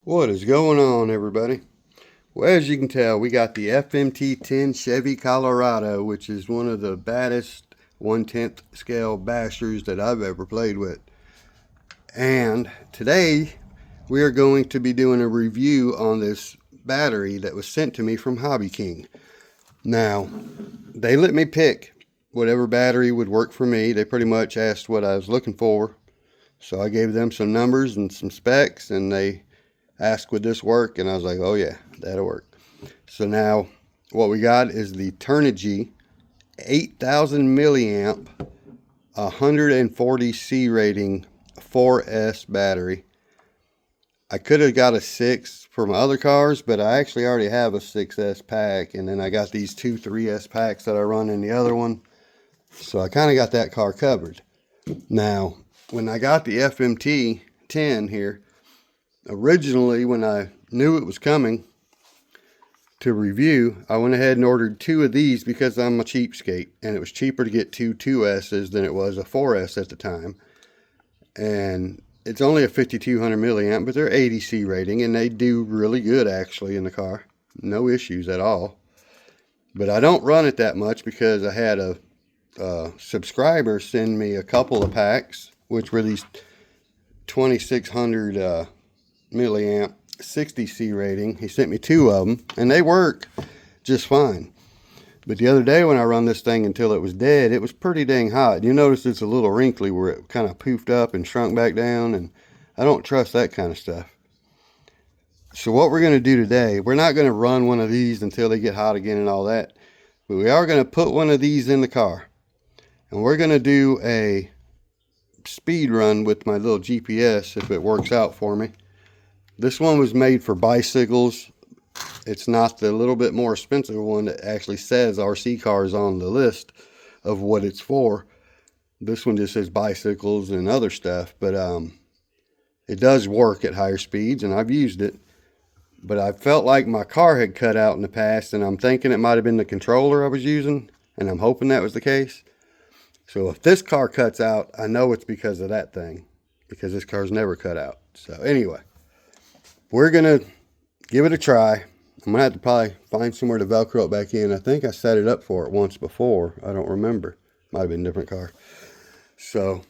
What is going on, everybody? Well, as you can tell, we got the FMT-10 Chevy Colorado, which is one of the baddest 1/10 scale bashers that I've ever played with. And today we are going to be doing a review on this battery that was sent to me from Hobbyking. Now, they let me pick whatever battery would work for me. They pretty much asked what I was looking for. So I gave them some numbers and some specs, and they asked would this work, and I was like, oh yeah, that'll work. So now what we got is the Turnigy 8,000 milliamp 140 C rating 4S battery. I could have got a 6 for my other cars, but I actually already have a 6S pack, and then I got these two 3S packs that I run in the other one, so I kind of got that car covered. Now when I got the FMT-10 here, originally, when I knew it was coming to review, I went ahead and ordered 2 of these because I'm a cheapskate, and it was cheaper to get 2 2S's than it was a 4S at the time. And it's only a 5200 milliamp, but they're 80 C rating, and they do really good actually in the car. No issues at all. But I don't run it that much because I had a subscriber send me a couple of packs, which were these 2600 milliamp 60 C rating. He sent me 2 of them, and they work just fine. But the other day when I run this thing until it was dead, it was pretty dang hot. You notice it's a little wrinkly where it kind of poofed up and shrunk back down, and I don't trust that kind of stuff. So what we're going to do today, we're not going to run one of these until they get hot again and all that, but we are going to put one of these in the car, and we're going to do a speed run with my little GPS if it works out for me. This one was made for bicycles. It's not the little bit more expensive one that actually says RC cars on the list of what it's for. This one just says bicycles and other stuff, but it does work at higher speeds, and I've used it. But I felt like my car had cut out in the past, and I'm thinking it might have been the controller I was using, and I'm hoping that was the case. So if this car cuts out, I know it's because of that thing, because this car's never cut out. So anyway, we're going to give it a try. I'm going to have to probably find somewhere to Velcro it back in. I think I set it up for it once before. I don't remember. Might have been a different car. So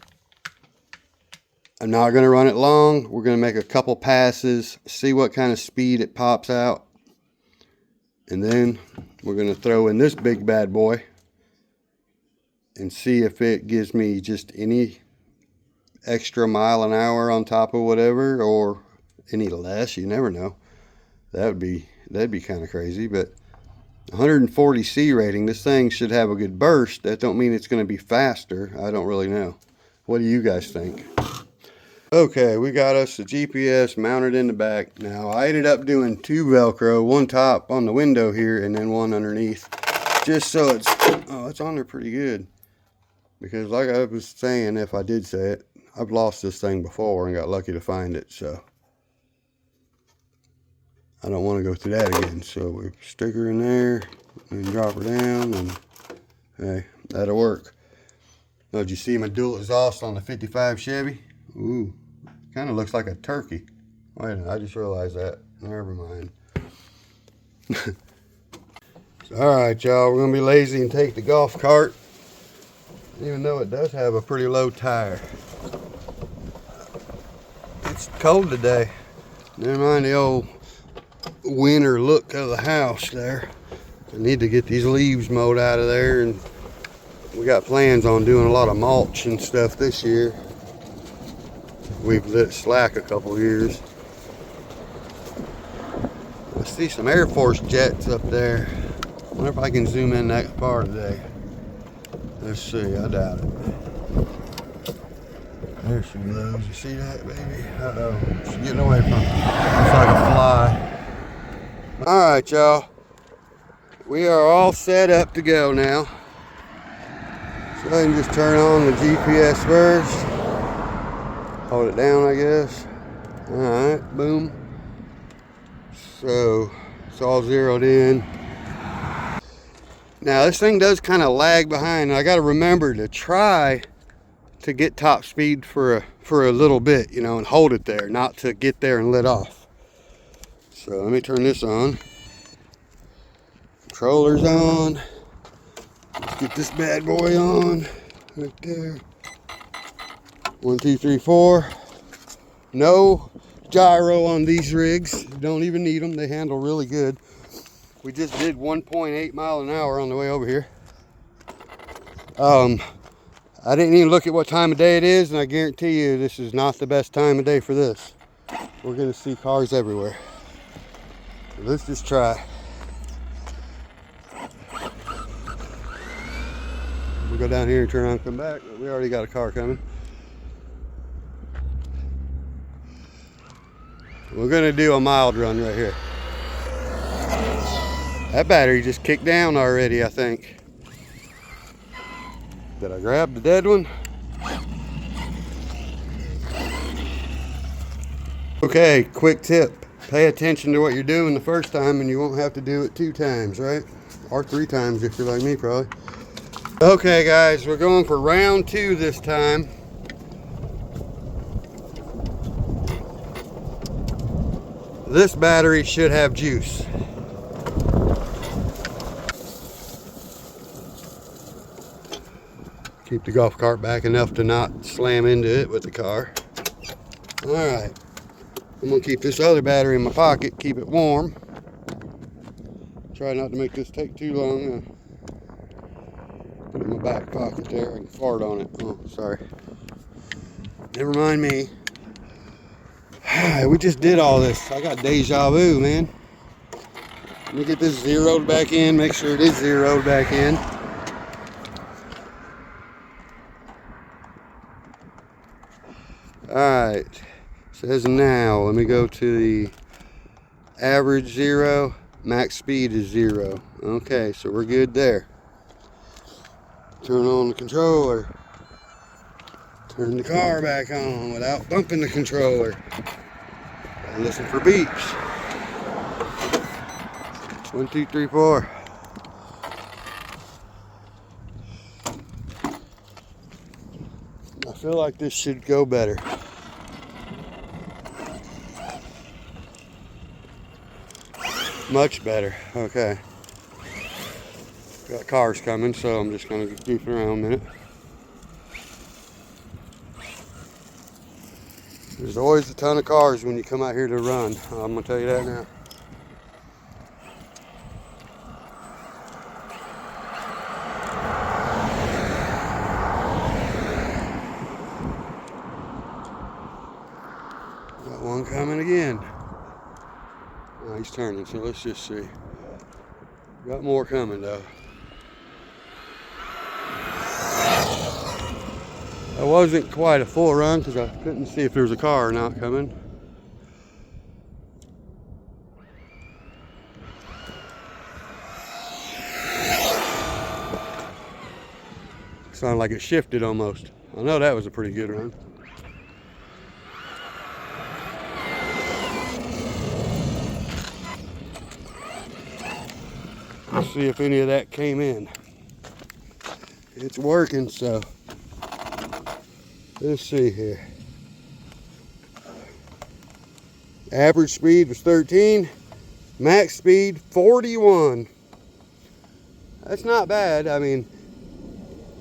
I'm not going to run it long. We're going to make a couple passes, see what kind of speed it pops out. And then we're going to throw in this big bad boy and see if it gives me just any extra mile an hour on top of whatever, or any less. You never know. That'd be kind of crazy. But 140 C rating, this thing should have a good burst. That don't mean it's going to be faster. I don't really know. What do you guys think? Okay, we got us a GPS mounted in the back. Now I ended up doing 2 Velcro, one top on the window here and then one underneath, just so it's on there pretty good. Because like I was saying, if I did say it, I've lost this thing before and got lucky to find it, so I don't want to go through that again. So we stick her in there and drop her down, and hey, that'll work. Now, did you see my dual exhaust on the 55 Chevy? Ooh, kind of looks like a turkey. Wait a minute, I just realized that. Never mind. Alright, y'all, we're going to be lazy and take the golf cart, even though it does have a pretty low tire. It's cold today. Never mind the old winter look of the house there. I need to get these leaves mowed out of there, and we got plans on doing a lot of mulch and stuff this year. We've let it slack a couple years. I see some Air Force jets up there. I wonder if I can zoom in that far today. Let's see, I doubt it. There she goes. You see that, baby? Uh-oh. She's getting away from me. Looks like a fly. Alright, y'all. We are all set up to go now. So I can just turn on the GPS first. Hold it down, I guess. Alright, boom. So it's all zeroed in. Now this thing does kind of lag behind. I got to remember to try to get top speed for a little bit, you know, and hold it there, not to get there and let off. So let me turn this on. Controller's on. Let's get this bad boy on. Right there. 1, 2, 3, 4. No gyro on these rigs. You don't even need them. They handle really good. We just did 1.8 mile an hour on the way over here. I didn't even look at what time of day it is, and I guarantee you this is not the best time of day for this. We're gonna see cars everywhere. So let's just try. We'll go down here and turn around and come back. We already got a car coming. We're gonna do a mild run right here. That battery just kicked down already, I think. Did I grab the dead one? Okay, quick tip. Pay attention to what you're doing the first time and you won't have to do it 2 times, right? Or 3 times if you're like me, probably. Okay, guys, we're going for round 2 this time. This battery should have juice. Keep the golf cart back enough to not slam into it with the car. All right, I'm gonna keep this other battery in my pocket, keep it warm. Try not to make this take too long. Put it in my back pocket there, I can fart on it. Oh, sorry. Never mind me. We just did all this. I got deja vu, man. Let me get this zeroed back in, make sure it is zeroed back in. Alright, says now, let me go to the average 0, max speed is 0. Okay, so we're good there. Turn on the controller. Turn the car back on without bumping the controller. And listen for beeps. 1, 2, 3, 4. I feel like this should go better. Much better. Okay. Got cars coming, so I'm just going to goof around a minute. There's always a ton of cars when you come out here to run. I'm going to tell you that now. Got one coming again. Oh, he's turning, so let's just see. Got more coming though. That wasn't quite a full run because I couldn't see if there was a car or not coming. Sounded like it shifted almost. I know that was a pretty good run. Let's see if any of that came in. It's working, so let's see here. Average speed was 13, max speed 41. That's not bad. I mean,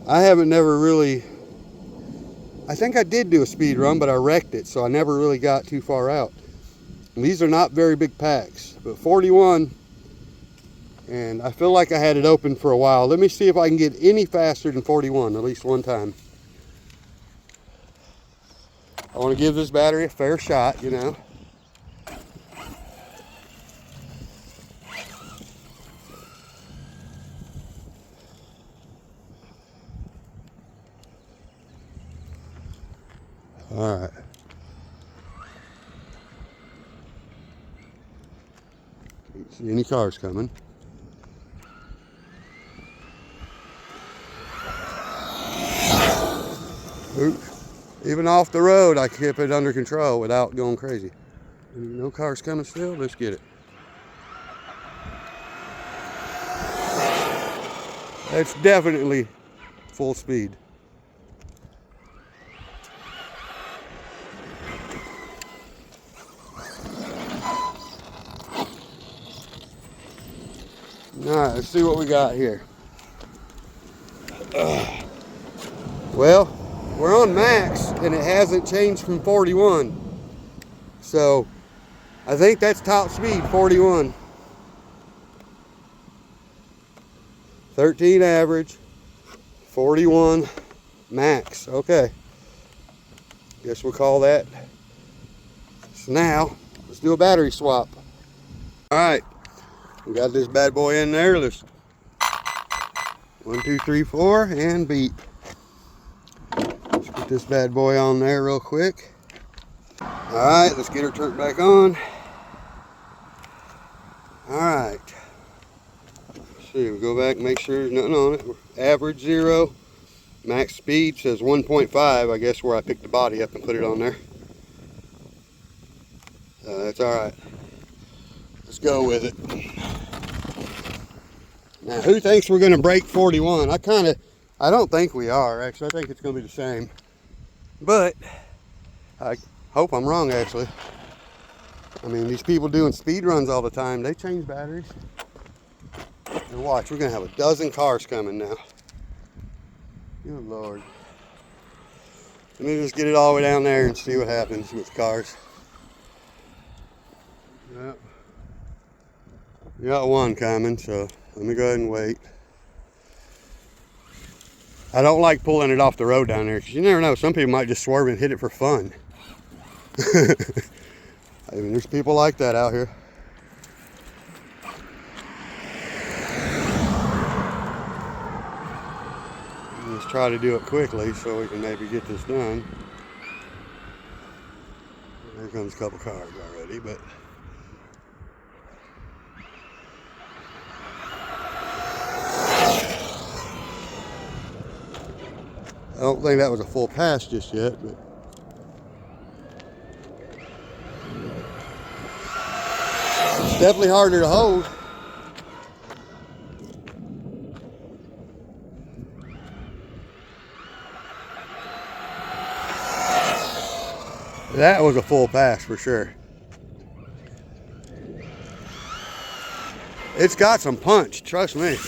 I haven't never really, I think I did do a speed run, but I wrecked it, so I never really got too far out. And these are not very big packs, but 41. And I feel like I had it open for a while. Let me see if I can get any faster than 41, at least one time. I want to give this battery a fair shot, you know. All right. Can't see any cars coming. Oop. Even off the road, I kept it under control without going crazy. No cars coming still. Let's get it. That's definitely full speed. Alright, let's see what we got here. Well, we're on max and it hasn't changed from 41. So I think that's top speed, 41. 13 average, 41 max. Okay. Guess we'll call that. So now, let's do a battery swap. Alright, we got this bad boy in there. Let's 1, 2, 3, 4 and beat. Let's get this bad boy on there real quick. Alright, let's get her turned back on. Alright. See, we'll go back and make sure there's nothing on it. Average 0. Max speed says 1.5. I guess where I picked the body up and put it on there. That's alright. Let's go with it. Now, who thinks we're going to break 41? I don't think we are, actually. I think it's going to be the same. But, I hope I'm wrong, actually. I mean, these people doing speed runs all the time, they change batteries. And watch, we're going to have a dozen cars coming now. Good Lord. Let me just get it all the way down there and see what happens with the cars. Yep. We got one coming, so let me go ahead and wait. I don't like pulling it off the road down there because you never know. Some people might just swerve and hit it for fun. I mean, there's people like that out here. Let's try to do it quickly so we can maybe get this done. There comes a couple cars already, but I don't think that was a full pass just yet, but it's definitely harder to hold. That was a full pass for sure. It's got some punch, trust me.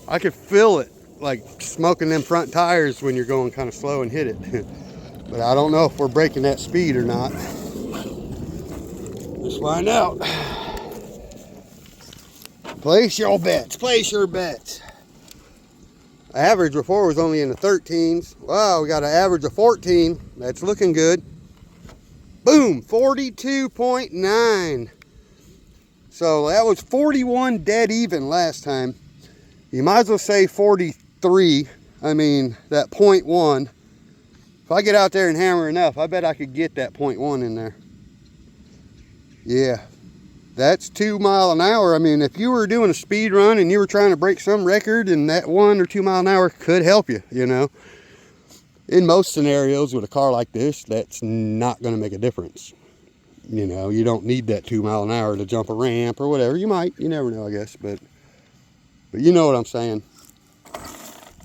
I could feel it, like smoking them front tires when you're going kind of slow and hit it. But I don't know if we're breaking that speed or not. Let's find out. Place your bets, place your bets. Average before was only in the 13s. Wow, we got an average of 14. That's looking good. Boom, 42.9. So that was 41 dead even last time. You might as well say 43. I mean, that 0.1. If I get out there and hammer enough, I bet I could get that 0.1 in there. Yeah, that's 2 miles an hour. I mean, if you were doing a speed run and you were trying to break some record, and that 1 or 2 mile an hour could help you, you know. In most scenarios with a car like this, that's not going to make a difference. You know, you don't need that 2 mile an hour to jump a ramp or whatever. You might, you never know, I guess, but you know what I'm saying.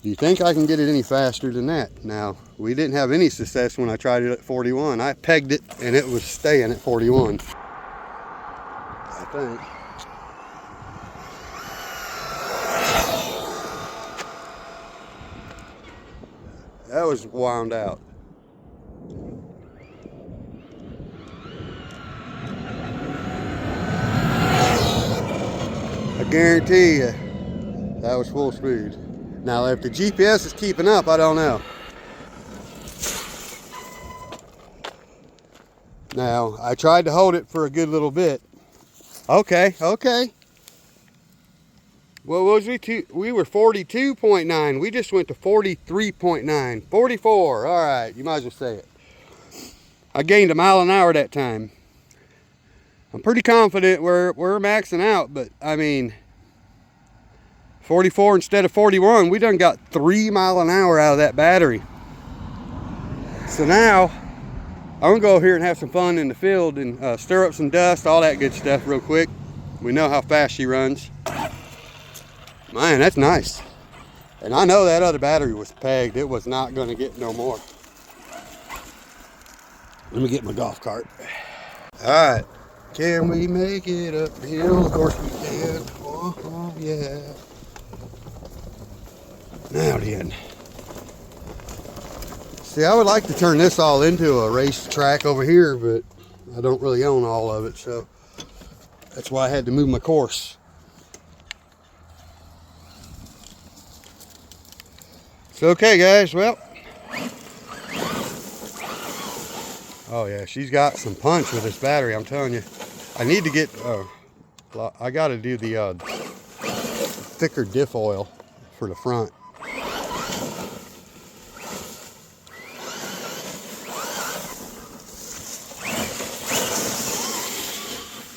Do you think I can get it any faster than that? Now, we didn't have any success when I tried it at 41. I pegged it and it was staying at 41. I think. That was wound out. I guarantee you that was full speed. Now, if the GPS is keeping up, I don't know. Now, I tried to hold it for a good little bit. Okay. What was we? We were 42.9. We just went to 43.9. 44. All right, you might as well say it. I gained a mile an hour that time. I'm pretty confident we're maxing out, but I mean, 44 instead of 41. We done got 3 miles an hour out of that battery. So now I'm gonna go here and have some fun in the field and stir up some dust, all that good stuff real quick. We know how fast she runs. Man, that's nice. And I know that other battery was pegged. It was not going to get no more. Let me get my golf cart. All right. Can we make it uphill? Of course we can. Oh, yeah. Now then. See, I would like to turn this all into a race track over here, but I don't really own all of it, so that's why I had to move my course. So, okay, guys, well. Oh, yeah, she's got some punch with this battery, I'm telling you. I need to get, I got to do the thicker diff oil for the front.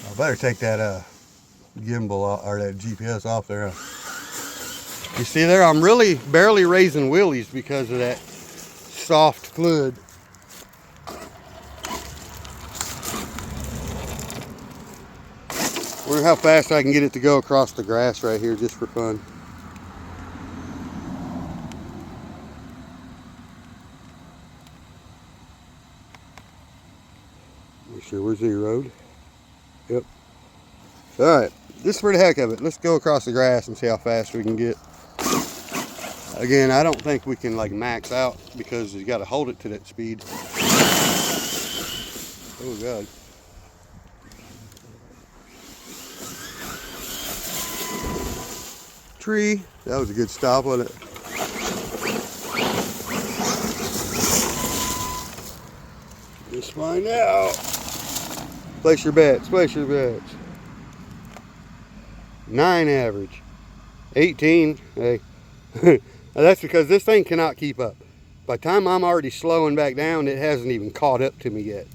I better take that gimbal or that GPS off there. You see there, I'm really barely raising wheelies because of that soft fluid. Wonder how fast I can get it to go across the grass right here just for fun. Make sure we're zeroed. Yep. Alright, just for the heck of it, let's go across the grass and see how fast we can get. Again, I don't think we can like max out because you got to hold it to that speed. Oh God. Tree. That was a good stop, wasn't it? Just find out. Place your bets. Place your bets. 9 average. 18. Hey. That's because this thing cannot keep up. By the time I'm already slowing back down, it hasn't even caught up to me yet.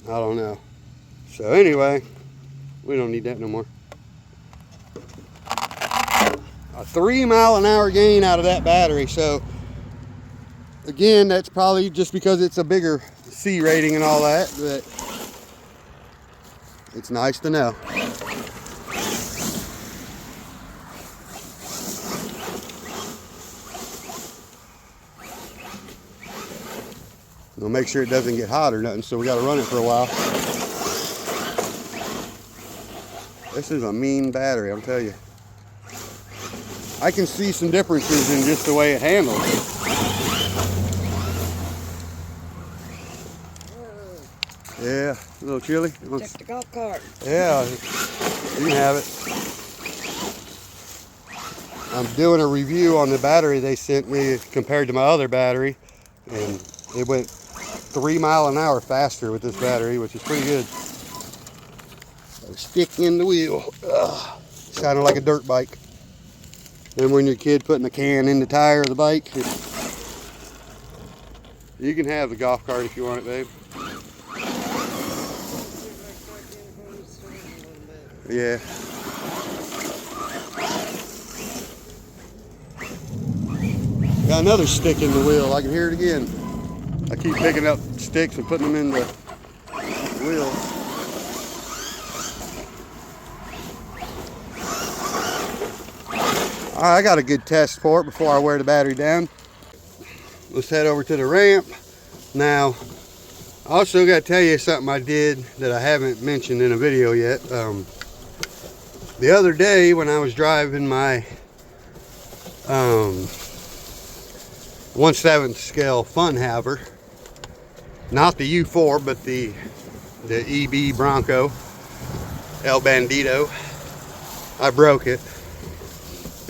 I don't know. So anyway, we don't need that no more. A 3-mile-an-hour gain out of that battery. So again, that's probably just because it's a bigger C rating and all that, but it's nice to know. We'll make sure it doesn't get hot or nothing, so we got to run it for a while. This is a mean battery, I'll tell you. I can see some differences in just the way it handles. Yeah, a little chilly. Check the golf cart. Yeah, you can have it. I'm doing a review on the battery they sent me compared to my other battery, and it went 3 miles an hour faster with this battery, which is pretty good. Stick in the wheel. Ugh. Sounded like a dirt bike. And when your kid putting a can in the tire of the bike, you can have the golf cart if you want it, babe. Yeah. Got another stick in the wheel. I can hear it again. I keep picking up sticks and putting them in the wheel. All right, I got a good test for it before I wear the battery down. Let's head over to the ramp. Now, I also got to tell you something I did that I haven't mentioned in a video yet. The other day when I was driving my 1/7 scale Fun Haver, not the U4 but the EB Bronco El Bandito, I broke it.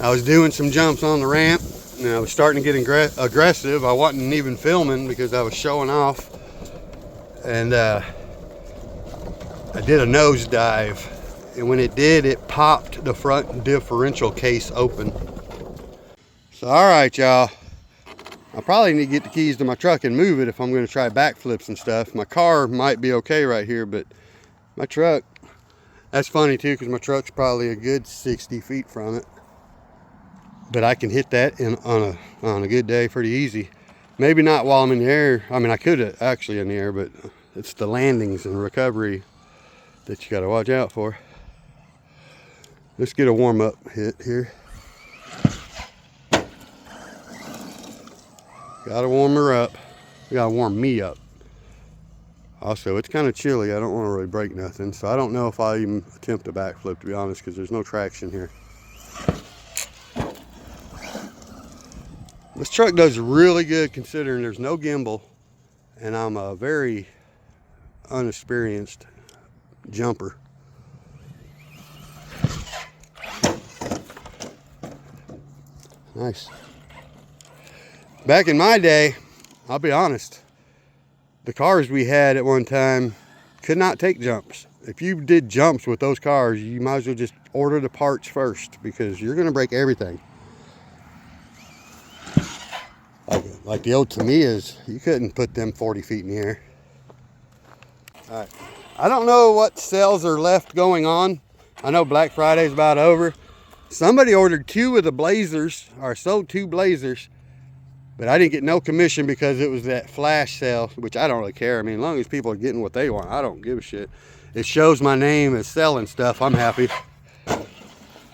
I was doing some jumps on the ramp and I was starting to get aggressive. I wasn't even filming because I was showing off, and I did a nosedive, and when it did, it popped the front differential case open. So all right, y'all, I probably need to get the keys to my truck and move it if I'm going to try backflips and stuff. My car might be okay right here, but my truck, that's funny too, because my truck's probably a good 60 feet from it. But I can hit that on a good day pretty easy. Maybe not while I'm in the air. I mean, I could actually in the air, but it's the landings and recovery that you got to watch out for. Let's get a warm-up hit here. Got to warm her up. Got to warm me up. Also, it's kind of chilly. I don't want to really break nothing, so I don't know if I'll even attempt a backflip, to be honest, because there's no traction here. This truck does really good considering there's no gimbal, and I'm a very unexperienced jumper. Nice. Back in my day, I'll be honest, the cars we had at one time could not take jumps. If you did jumps with those cars, you might as well just order the parts first, because you're going to break everything. Like the old Tamiyas, you couldn't put them 40 feet in the air. All right. I don't know what sales are left going on. I know Black Friday's about over. Somebody ordered 2 of the Blazers, or sold 2 Blazers, but I didn't get no commission because it was that flash sale, which I don't really care. I mean, as long as people are getting what they want, I don't give a shit. It shows my name as selling stuff, I'm happy.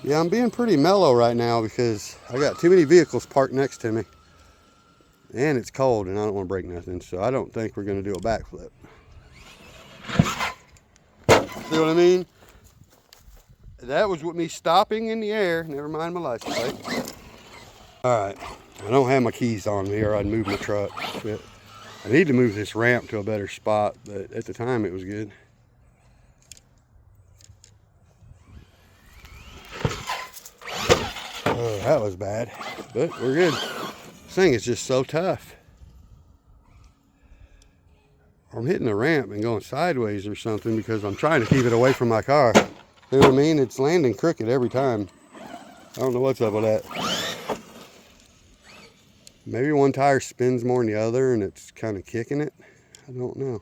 Yeah, I'm being pretty mellow right now because I got too many vehicles parked next to me. And it's cold and I don't want to break nothing, so I don't think we're going to do a backflip. See what I mean? That was with me stopping in the air. Never mind my license plate. Alright, I don't have my keys on me or I'd move my truck. But I need to move this ramp to a better spot, but at the time it was good. Oh, that was bad, but we're good. This thing is just so tough. I'm hitting the ramp and going sideways or something because I'm trying to keep it away from my car. You know what I mean? It's landing crooked every time. I don't know what's up with that. Maybe one tire spins more than the other and it's kind of kicking it. I don't know.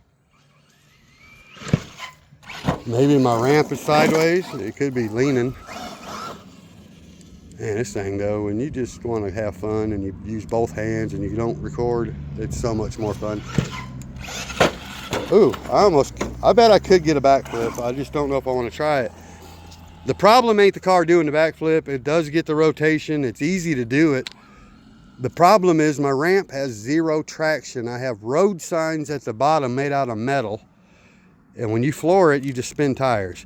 Maybe my ramp is sideways. It could be leaning. Man, this thing though, when you just want to have fun and you use both hands and you don't record, it's so much more fun. Ooh, I bet I could get a backflip. I just don't know if I want to try it. The problem ain't the car doing the backflip. It does get the rotation. It's easy to do it. The problem is my ramp has 0 traction. I have road signs at the bottom made out of metal. And when you floor it, you just spin tires.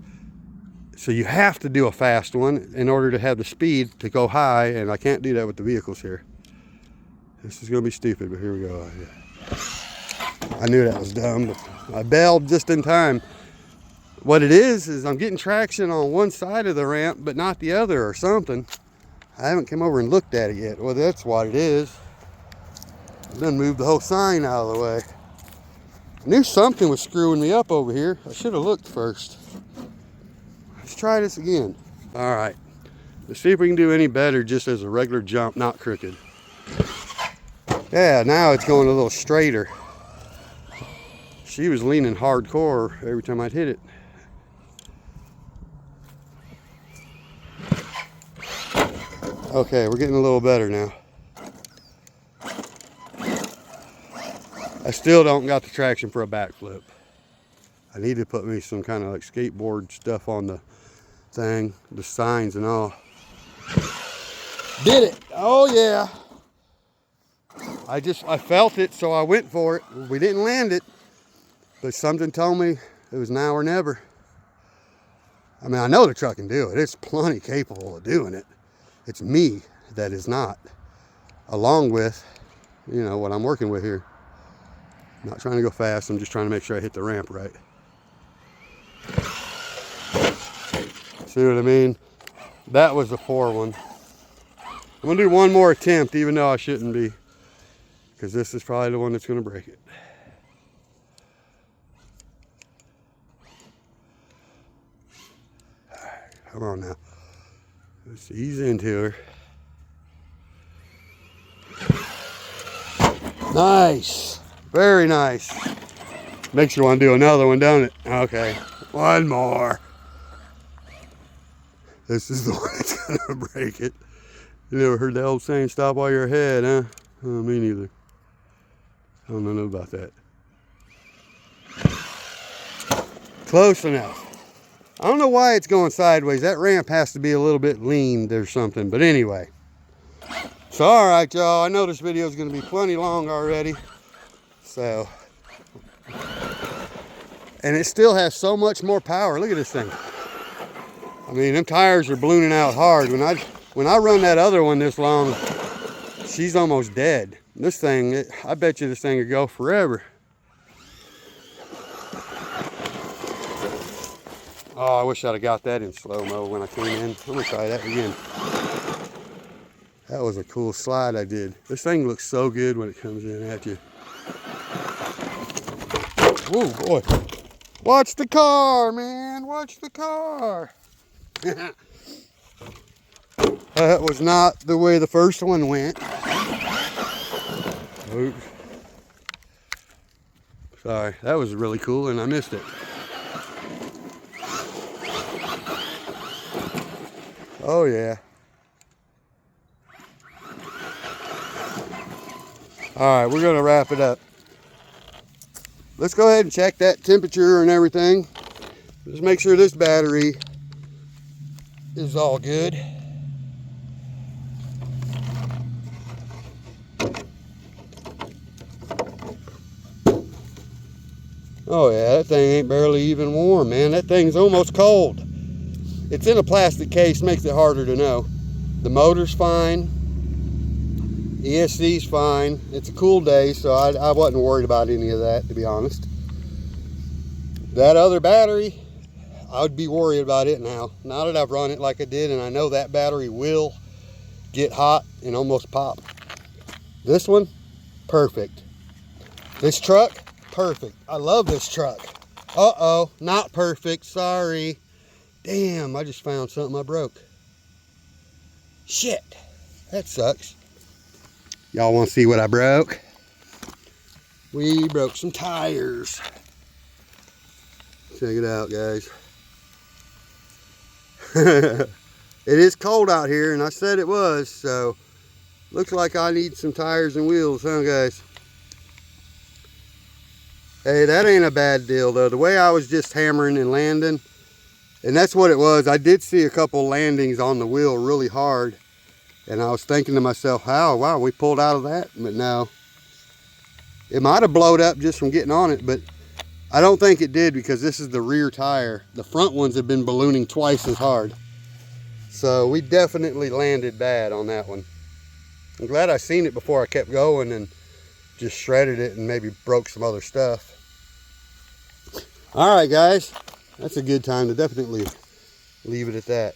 So you have to do a fast one in order to have the speed to go high, and I can't do that with the vehicles here. This is going to be stupid, but here we go. Yeah. I knew that was dumb, but I bailed just in time. What it is I'm getting traction on one side of the ramp, but not the other or something. I haven't come over and looked at it yet. Well, that's what it is. I done moved the whole sign out of the way. I knew something was screwing me up over here. I should have looked first. Let's try this again. All right, let's see if we can do any better just as a regular jump, not crooked. Yeah, now it's going a little straighter. She was leaning hardcore every time I'd hit it. Okay, we're getting a little better now. I still don't got the traction for a backflip. I need to put me some kind of like skateboard stuff on the thing, the signs and all. Did it! Oh yeah! I felt it, so I went for it. We didn't land it, but something told me it was now or never. I mean, I know the truck can do it. It's plenty capable of doing it. It's me that is not, along with, you know, what I'm working with here. I'm not trying to go fast. I'm just trying to make sure I hit the ramp right. See what I mean? That was a poor one. I'm gonna do one more attempt, even though I shouldn't be, because this is probably the one that's gonna break it. All right, come on now. Let's ease into her. Nice, very nice. Makes you want to do another one, don't it? Okay, one more. This is the one that's gonna break it. You never heard the old saying, stop while you're ahead, huh? Oh, me neither. I don't know about that. Close enough. I don't know why it's going sideways. That ramp has to be a little bit leaned or something, but anyway. So, all right, y'all. I know this video is going to be plenty long already. So, And it still has so much more power. Look at this thing. I mean, them tires are ballooning out hard. When I run that other one this long, she's almost dead. This thing, I bet you this thing could go forever. Oh, I wish I'd have got that in slow-mo when I came in. I'm gonna try that again. That was a cool slide I did. This thing looks so good when it comes in at you. Oh boy. Watch the car, man. Watch the car. That was not the way the first one went. Oops. Sorry, that was really cool and I missed it. Oh yeah. All right, we're gonna wrap it up. Let's go ahead and check that temperature and everything. Just make sure this battery is all good. Oh yeah, that thing ain't barely even warm, man. That thing's almost cold. It's in a plastic case, makes it harder to know. The motor's fine. ESC's fine. It's a cool day, so I wasn't worried about any of that, to be honest. That other battery, I would be worried about it now. Now that I've run it like I did, and I know that battery will get hot and almost pop. This one, perfect. This truck, perfect. I love this truck. Uh-oh, not perfect, sorry. Damn, I just found something I broke. Shit, that sucks. Y'all want to see what I broke? We broke some tires. Check it out, guys. It is cold out here, and I said it was, so looks like I need some tires and wheels, huh, guys? Hey, that ain't a bad deal, though. The way I was just hammering and landing, and that's what it was. I did see a couple landings on the wheel really hard. And I was thinking to myself, oh, wow, we pulled out of that. But no, it might have blowed up just from getting on it, but I don't think it did because this is the rear tire. The front ones have been ballooning twice as hard. So we definitely landed bad on that one. I'm glad I seen it before I kept going and just shredded it and maybe broke some other stuff. All right, guys, that's a good time to definitely leave it at that.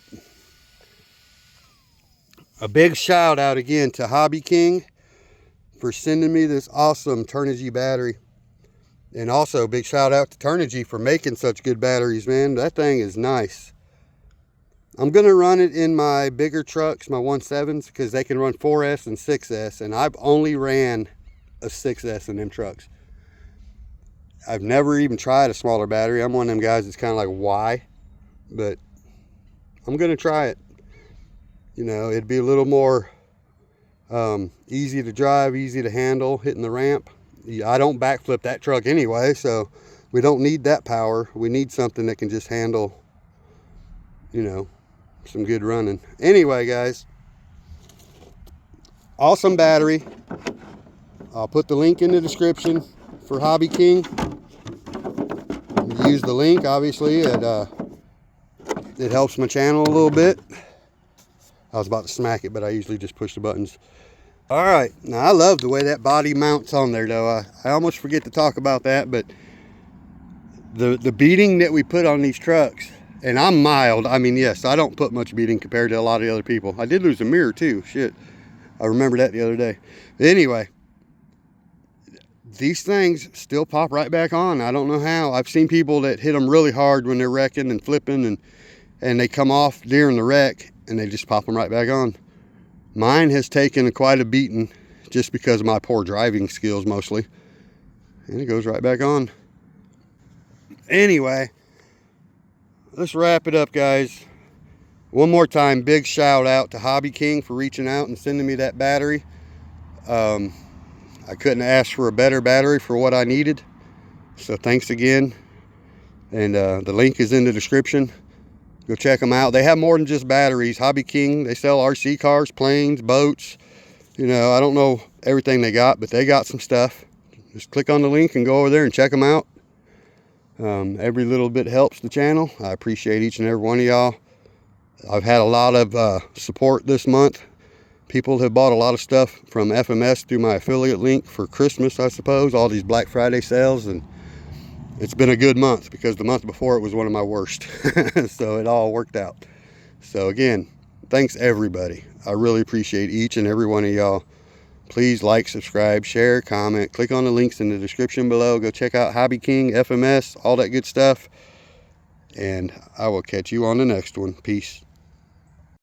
A big shout out again to Hobbyking for sending me this awesome Turnigy battery. And also a big shout out to Turnigy for making such good batteries, man. That thing is nice. I'm going to run it in my bigger trucks, my 1.7s, because they can run 4S and 6S. And I've only ran a 6S in them trucks. I've never even tried a smaller battery. I'm one of them guys that's kind of like, why? But I'm going to try it. You know, it'd be a little more easy to drive, easy to handle, hitting the ramp. I don't backflip that truck anyway, so we don't need that power. We need something that can just handle, you know, some good running. Anyway, guys, awesome battery. I'll put the link in the description for Hobbyking. Use the link, obviously. It helps my channel a little bit. I was about to smack it, but I usually just push the buttons. All right, now I love the way that body mounts on there, though. I almost forget to talk about that, but the beating that we put on these trucks, and I'm mild. I mean, yes, I don't put much beating compared to a lot of the other people. I did lose a mirror too, shit. I remember that the other day. Anyway, these things still pop right back on. I don't know how. I've seen people that hit them really hard when they're wrecking and flipping, and they come off during the wreck, and they just pop them right back on. Mine has taken quite a beating just because of my poor driving skills mostly. And it goes right back on. Anyway, let's wrap it up, guys. One more time, big shout out to Hobbyking for reaching out and sending me that battery. I couldn't ask for a better battery for what I needed. So thanks again. And the link is in the description. Go check them out. They have more than just batteries. Hobbyking, they sell RC cars, planes, boats. You know, I don't know everything they got, but they got some stuff. Just click on the link and go over there and check them out. Every little bit helps the channel. I appreciate each and every one of y'all. I've had a lot of support this month. People have bought a lot of stuff from FMS through my affiliate link for Christmas, I suppose, all these Black Friday sales, and it's been a good month because the month before it was one of my worst. So it all worked out. So again, thanks everybody. I really appreciate each and every one of y'all. Please like, subscribe, share, comment, click on the links in the description below. Go check out Hobbyking, FMS, all that good stuff. And I will catch you on the next one. Peace.